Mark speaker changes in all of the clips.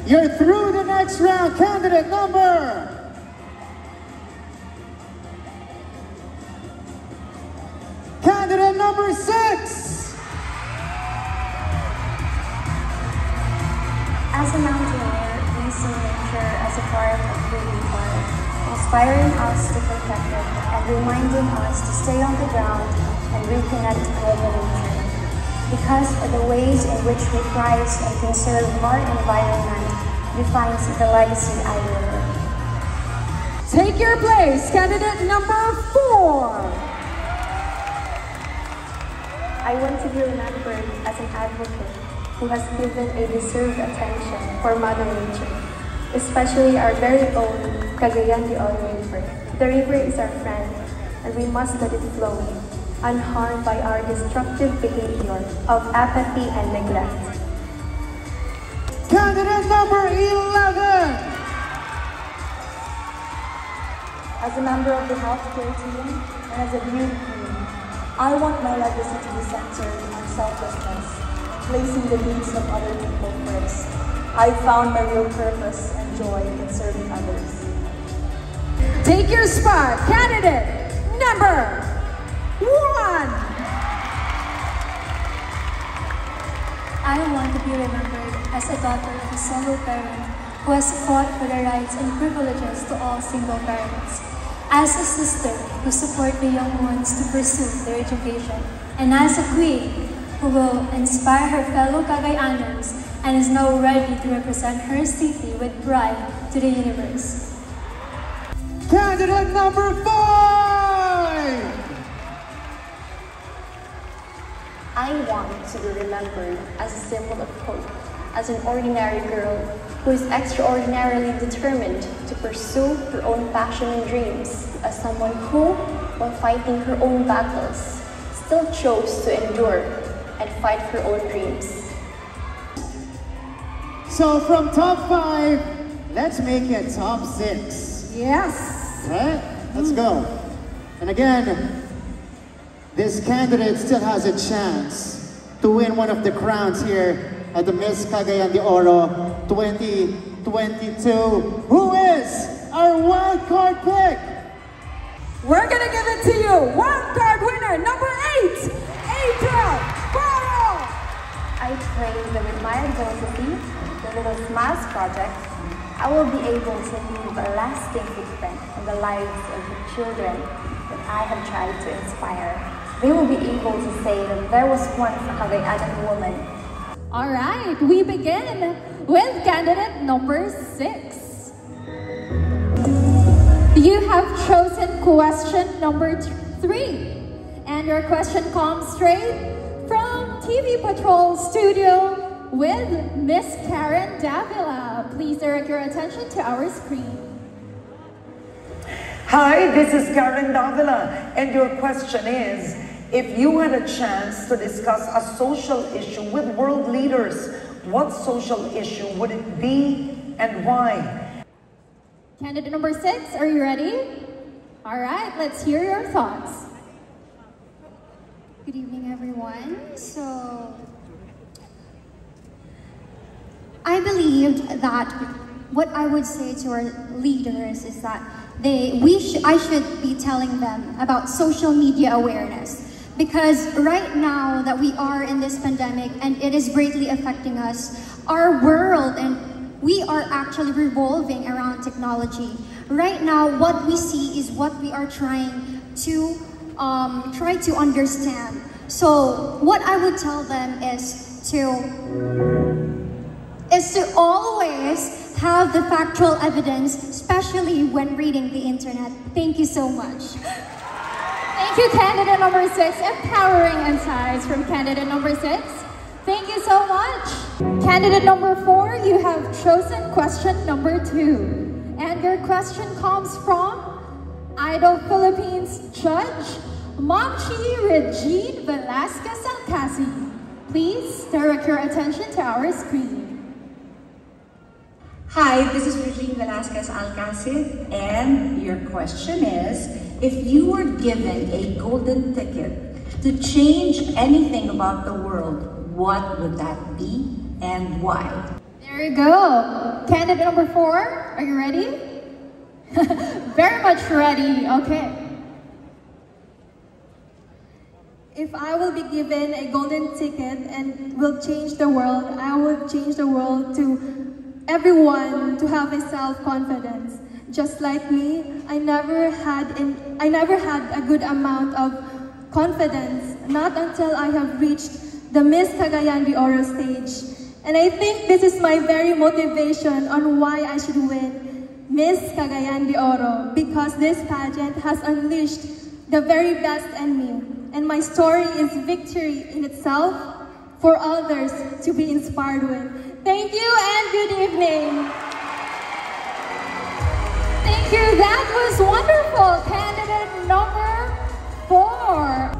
Speaker 1: You're through the next round. Candidate number... Candidate number 6!
Speaker 2: As a mountaineer, we see nature as a part of who we are, inspiring us to protect it and reminding us to stay on the ground and reconnect with nature. Because the ways in which we prize and conserve our environment defines the legacy I will.
Speaker 3: Take your place, candidate number 4.
Speaker 2: I want to be remembered as an advocate who has given a deserved attention for Mother Nature, especially our very own Cagayan de Oro River. The river is our friend, and we must let it flow, unharmed by our destructive behavior of apathy and neglect.
Speaker 1: Candidate number 11!
Speaker 2: As a member of the healthcare team and as a beauty queen, I want my legacy to be centered on selflessness, placing the needs of other people first. I found my real purpose and joy in serving others.
Speaker 3: Take your spot, candidate number 1.
Speaker 2: I want to be remembered as a daughter of a single parent who has fought for the rights and privileges to all single parents. As a sister who support the young ones to pursue their education, and as a queen who will inspire her fellow Cagayaners and is now ready to represent her city with pride to the universe.
Speaker 1: Candidate number 5!
Speaker 2: I want to be remembered as a symbol of hope, as an ordinary girl who is extraordinarily determined to pursue her own passion and dreams, as someone who, while fighting her own battles, still chose to endure and fight her own dreams.
Speaker 1: So from top 5, let's make it top 6.
Speaker 3: Yes.
Speaker 1: Right? Let's go. And again, this candidate still has a chance to win one of the crowns here at the Miss Cagayan de Oro 2022. Who is our wild card pick?
Speaker 3: We're gonna give it to you, wild card winner number 8, April Baro.
Speaker 2: I pray that with my advocacy, the Little Smiles Project, I will be able to leave a lasting footprint in the lives of the children that I have tried to inspire. They will be able to say that there was once a Cagayan woman.
Speaker 3: All right, we begin with candidate number 6. You have chosen question number 3, and your question comes straight from TV Patrol Studio with Miss Karen Davila. Please direct your attention to our screen.
Speaker 4: Hi, this is Karen Davila, and your question is, if you had a chance to discuss a social issue with world leaders, what social issue would it be and why?
Speaker 3: Candidate number 6, are you ready? All right, let's hear your thoughts.
Speaker 5: Good evening, everyone. So, I believed that what I would say to our leaders is that I should be telling them about social media awareness. Because right now that we are in this pandemic and it is greatly affecting us, our world and we are actually revolving around technology. Right now, what we see is what we are trying to understand. So what I would tell them is to always have the factual evidence, especially when reading the internet. Thank you so much.
Speaker 3: Thank you, candidate number 6. Empowering insights from candidate number 6. Thank you so much. Candidate number 4, you have chosen question number 2. And your question comes from Idol Philippines judge, Momchi Regine Velasquez Alcasi. Please direct your attention to our screen.
Speaker 6: Hi, this is Regine Velasquez Alcacid, and your question is, if you were given a golden ticket to change anything about the world, what would that be and why?
Speaker 3: There you go. Candidate number 4, are you ready? Very much ready, okay.
Speaker 7: If I will be given a golden ticket and will change the world, I will change the world to everyone to have a self-confidence. Just like me, I never had a good amount of confidence, not until I have reached the Miss Cagayan de Oro stage. And I think this is my very motivation on why I should win Miss Cagayan de Oro, because this pageant has unleashed the very best in me. And my story is victory in itself for others to be inspired with. Thank you and good evening.
Speaker 3: Thank you, that was wonderful. Candidate number 4.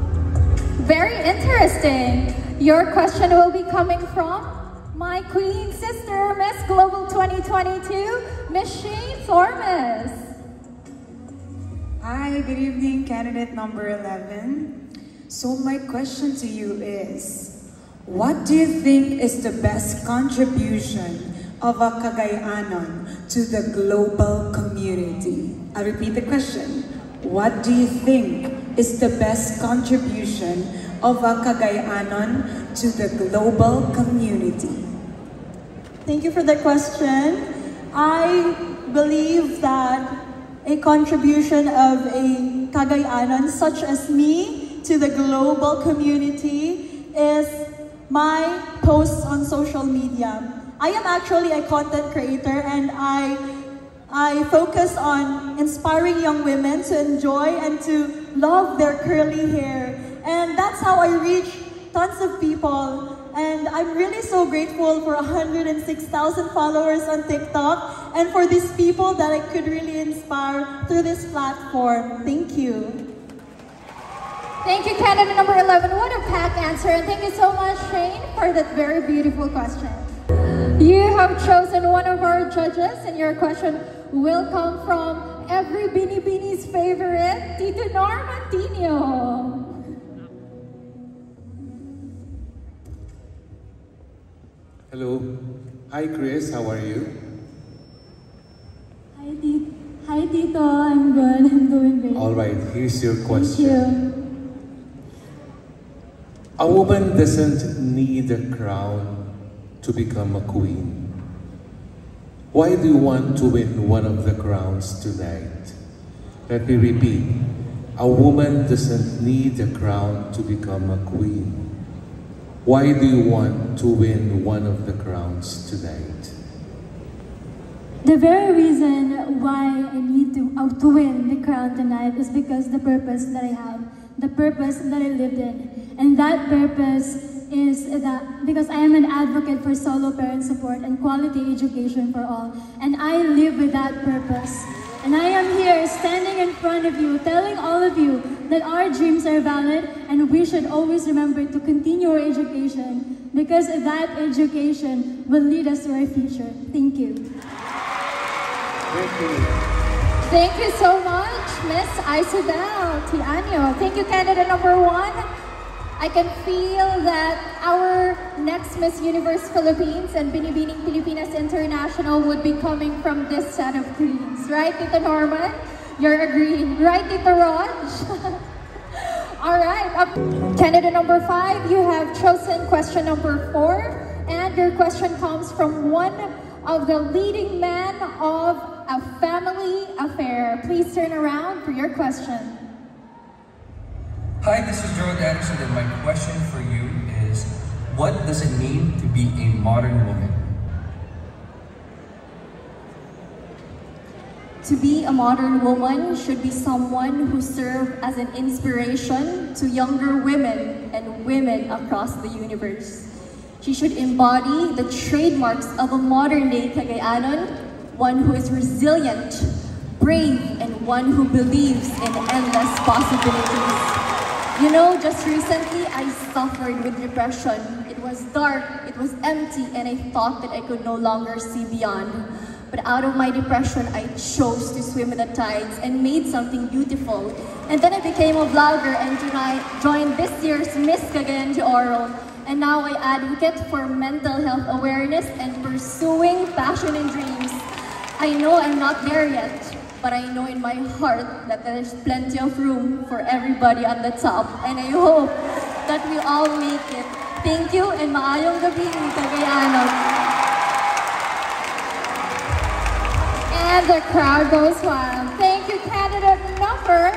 Speaker 3: Very interesting. Your question will be coming from my queen sister, Miss Global 2022, Miss Shane Thormes.
Speaker 8: Hi, good evening, candidate number 11. So my question to you is, what do you think is the best contribution of a Cagayanon to the global community? I'll repeat the question. What do you think is the best contribution of a Cagayanon to the global community?
Speaker 7: Thank you for the question. I believe that a contribution of a Cagayanon such as me to the global community is my posts on social media. I am actually a content creator, and I focus on inspiring young women to enjoy and to love their curly hair. And that's how I reach tons of people. And I'm really so grateful for 106,000 followers on TikTok and for these people that I could really inspire through this platform. Thank you.
Speaker 3: Thank you, candidate number 11. What a packed answer. And thank you so much, Shane, for that very beautiful question. You have chosen one of our judges, and your question will come from every Binibini's favorite, Tito Normantino.
Speaker 9: Hello. Hi, Chris. How are you?
Speaker 2: Hi, Tito. I'm good. I'm doing great.
Speaker 9: All right. Here's your question.
Speaker 2: Thank you.
Speaker 9: A woman doesn't need a crown to become a queen. Why do you want to win one of the crowns tonight? Let me repeat. A woman doesn't need a crown to become a queen. Why do you want to win one of the crowns tonight?
Speaker 2: The very reason why I need to win the crown tonight is because the purpose that I have, the purpose that I lived in. And that purpose is that because I am an advocate for solo parent support and quality education for all. And I live with that purpose. And I am here standing in front of you, telling all of you that our dreams are valid and we should always remember to continue our education because that education will lead us to our future. Thank you.
Speaker 9: Thank you.
Speaker 3: Thank you so much, Miss Isabel Tianyo. Thank you, candidate number 1. I can feel that our next Miss Universe Philippines and Binibining Pilipinas International would be coming from this set of queens. Right, Tito Norman? You're agreeing. Right, Tito Raj? All right. Candidate number 5, you have chosen question number 4. And your question comes from one of the leading men of a family affair. Please turn around for your question.
Speaker 10: Hi, this is Gerald Anderson, and my question for you is, what does it mean to be a modern woman?
Speaker 11: To be a modern woman should be someone who serves as an inspiration to younger women and women across the universe. She should embody the trademarks of a modern-day Cagayanon, one who is resilient, brave, and one who believes in endless possibilities. You know, just recently I suffered with depression. It was dark, it was empty, and I thought that I could no longer see beyond. But out of my depression, I chose to swim with the tides and made something beautiful. And then I became a vlogger and joined this year's Miss Cagayan de Oro. and now I advocate for mental health awareness and pursuing passion and dreams. I know I'm not there yet, but I know in my heart that there's plenty of room for everybody at the top, and I hope that we all make it. Thank you, and maayong gabi, Cagayanon.
Speaker 3: And the crowd goes wild. Thank you, candidate number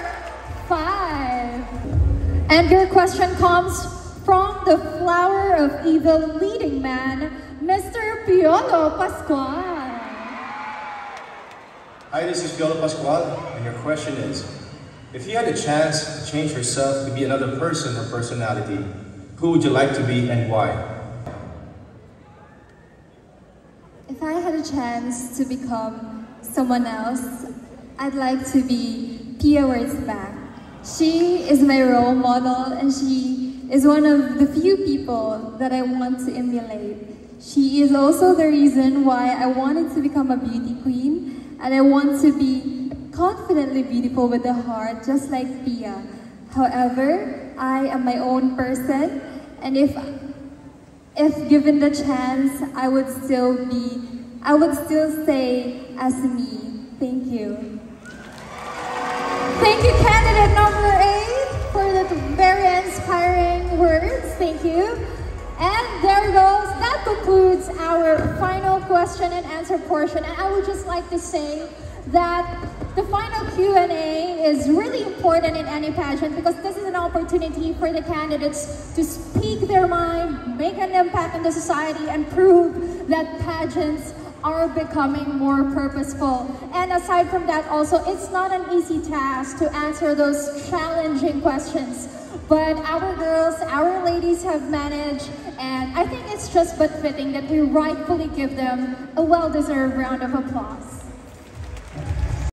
Speaker 3: 5. And your question comes from the flower of evil leading man, Mr. Piolo Pascual.
Speaker 12: Hi, this is Piolo Pascual, and your question is, if you had a chance to change yourself to be another person or personality, who would you like to be and why?
Speaker 11: If I had a chance to become someone else, I'd like to be Pia Wurtzbach. She is my role model, and she is one of the few people that I want to emulate. She is also the reason why I wanted to become a beauty queen, and I want to be confidently beautiful with the heart, just like Pia. However, I am my own person, and if given the chance, I would still stay as me. Thank you.
Speaker 3: Thank you, candidate number 8, for the very inspiring words. Thank you. And there goes, that concludes our final question and answer portion. And I would just like to say that the final Q&A is really important in any pageant because this is an opportunity for the candidates to speak their mind, make an impact in the society, and prove that pageants are becoming more purposeful. And aside from that also, it's not an easy task to answer those challenging questions. But our girls, our ladies have managed, and I think it's just but fitting that we rightfully give them a well-deserved round of applause.